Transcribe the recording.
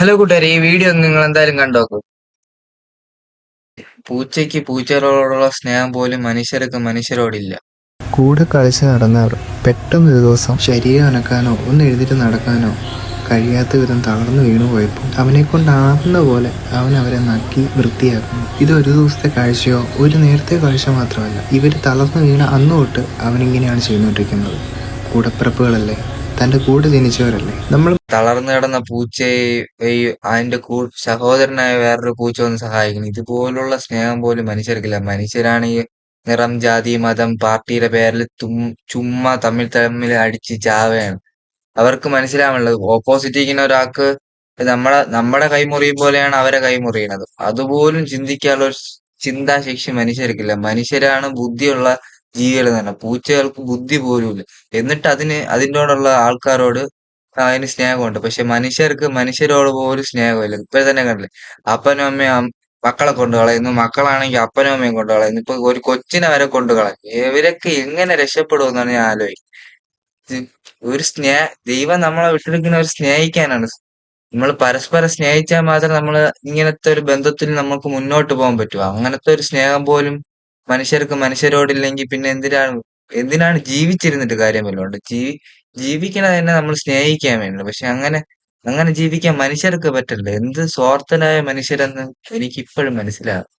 Hello കൂട്ടുകാരെ, ഈ video ഒന്ന് നിങ്ങൾ എന്തായാലും കണ്ടോക്കൂ. പൂച്ചയ്ക്ക് പൂച്ചകളോടുള്ള സ്നേഹം പോലും മനുഷ്യർക്ക് മനുഷ്യരോടില്ല. കൂടെ കളിച്ച് നടന്നവർ പെട്ടെന്നൊരു ദിവസം ശരീരം അനക്കാനോ ഒന്ന് എഴുന്നേറ്റ് നടക്കാനോ കഴിയാത്ത വിധം തളർന്നു വീണു പോയപ്പോൾ അവനെ കൊണ്ടാവുന്ന പോലെ അവൻ അവരെ നക്കി വൃത്തിയാക്കുന്നു. ഇത് ഒരു ദിവസത്തെ കാഴ്ചയോ ഒരു നേരത്തെ കാഴ്ച മാത്രമല്ല, ഇവർ തളർന്നു വീണ അന്ന് തൊട്ട് അവനിങ്ങനെയാണ് ചെയ്തുകൊണ്ടിരിക്കുന്നത്. കൂടപ്പിറപ്പുകളല്ലേ, തൻ്റെ കൂടെ ജനിച്ചവരല്ലേ. നമ്മൾ തളർന്നു കിടന്ന പൂച്ചയെ അതിന്റെ സഹോദരനായ വേറൊരു പൂച്ച ഒന്ന് സഹായിക്കണം. ഇതുപോലുള്ള സ്നേഹം പോലും മനുഷ്യർക്കില്ല. മനുഷ്യരാണ് ഈ നിറം, ജാതി, മതം, പാർട്ടിയുടെ പേരിൽ ചുമ്മാ തമ്മിൽ തമ്മിൽ അടിച്ച് ചാവുകയാണ്. അവർക്ക് മനസ്സിലാവുള്ളത് ഓപ്പോസിറ്റ് ഇരിക്കുന്ന ഒരാൾക്ക് നമ്മുടെ കൈ മുറിയും പോലെയാണ് അവരെ കൈ മുറിയണത്. അതുപോലും ചിന്തിക്കാനുള്ള ഒരു ചിന്താശേഷി മനുഷ്യർക്കില്ല. മനുഷ്യരാണ് ബുദ്ധിയുള്ള ജീവികൾ തന്നെ. പൂച്ചകൾക്ക് ബുദ്ധി പോലും ഇല്ല. എന്നിട്ട് അതിനോടുള്ള ആൾക്കാരോട് അതിന് സ്നേഹമുണ്ട്. പക്ഷെ മനുഷ്യർക്ക് മനുഷ്യരോട് പോലും സ്നേഹമില്ല. ഇപ്പൊ തന്നെ കണ്ടില്ലേ, അപ്പനും അമ്മയും മക്കളെ കൊണ്ട് കളയുന്നു, മക്കളാണെങ്കിൽ അപ്പനും അമ്മയും കൊണ്ട് കളയുന്നു. ഇപ്പൊ ഒരു കൊച്ചിനെ വരെ കൊണ്ട് കളയും. ഇവരൊക്കെ എങ്ങനെ രക്ഷപ്പെടുമെന്നാണ് ഞാൻ ആലോചിക്കുന്നത്. ഇത് ദൈവം നമ്മളെ വിട്ടിരിക്കുന്നവർ സ്നേഹിക്കാനാണ്. നമ്മൾ പരസ്പരം സ്നേഹിച്ചാൽ മാത്രമേ നമ്മള് ഇങ്ങനത്തെ ഒരു ബന്ധത്തിൽ നമുക്ക് മുന്നോട്ട് പോകാൻ പറ്റൂ. അങ്ങനത്തെ ഒരു സ്നേഹം പോലും മനുഷ്യർക്ക് മനുഷ്യരോടില്ലെങ്കിൽ പിന്നെ എന്തിനാണ് ജീവിച്ചിരുന്നിട്ട് കാര്യം വല്ലതും ഉണ്ടോ? ജീവിക്കണത് തന്നെ നമ്മൾ സ്നേഹിക്കാൻ വേണ്ടി. പക്ഷെ അങ്ങനെ അങ്ങനെ ജീവിക്കാൻ മനുഷ്യർക്ക് പറ്റില്ല. എന്ത് സ്വാർത്ഥരായ മനുഷ്യരെന്ന് എനിക്ക് ഇപ്പോഴും മനസ്സിലാകും.